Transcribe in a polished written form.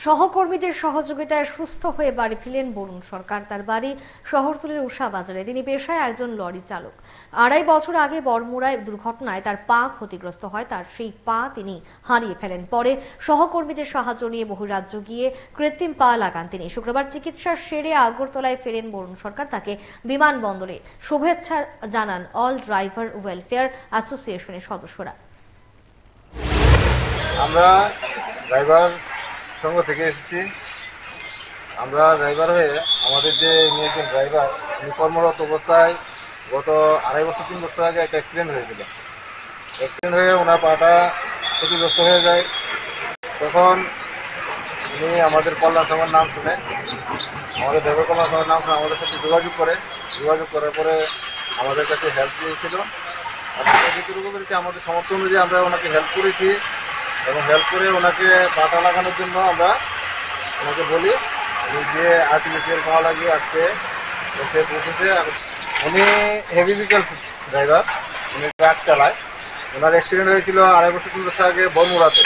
সহকর্মীদের সহযোগিতায় সুস্থ হয়ে বাড়ি ফিরলেন বরুণ সরকার। তার বাড়ি শহরতলির উষা বাজারে। তিনি পেশায় একজন লরি চালক। 2.5 বছর আগে বড়মুড়ায় দুর্ঘটনায় তার পা ক্ষতিগ্রস্ত হয়। তার সেই পা তিনি হারিয়ে ফেলেন। পরে সহকর্মীদের সাহায্য নিয়ে বহিরাজ্য গিয়ে কৃত্রিম পা লাগান তিনি। শুক্রবার চিকিৎসা সেরে আগরতলায় ফেরেন বরুণ সরকার। তাকে বিমানবন্দরে শুভেচ্ছা জানান অল ড্রাইভার ওয়েলফেয়ার অ্যাসোসিয়েশনের সদস্যরা। আমরা ড্রাইভার সংঘ থেকে এসেছি। আমরা ড্রাইভার হয়ে আমাদের যে একজন ড্রাইভার উনি কর্মরত অবস্থায় গত 2.5 বছর আগে একটা অ্যাক্সিডেন্ট হয়েছিল। অ্যাক্সিডেন্ট হয়ে ওনার পাটা ক্ষতিগ্রস্ত হয়ে যায়। তখন উনি আমাদের কল্যাণ সংঘের নাম শুনে, আমাদের ড্রাইভার কল্যাণ সংঘের নাম শুনে আমাদের সাথে যোগাযোগ করার পরে আমাদের কাছে হেল্প নিয়েছিল। যতটুকু করেছি আমাদের সমর্থন অনুযায়ী আমরা ওনাকে হেল্প করেছি এবং হেল্প করে ওনাকে পাটা লাগানোর জন্য আমরা ওনাকে বলি। উনি যে আর্টিফিশিয়াল পা লাগিয়ে আজকে এসে পৌঁছেছে। উনি হেভি ভেহিকলস ড্রাইভার, উনি ট্রাক চালায়। ওনার অ্যাক্সিডেন্ট হয়েছিল 2.5 বছর আগে বড়মুড়াতে।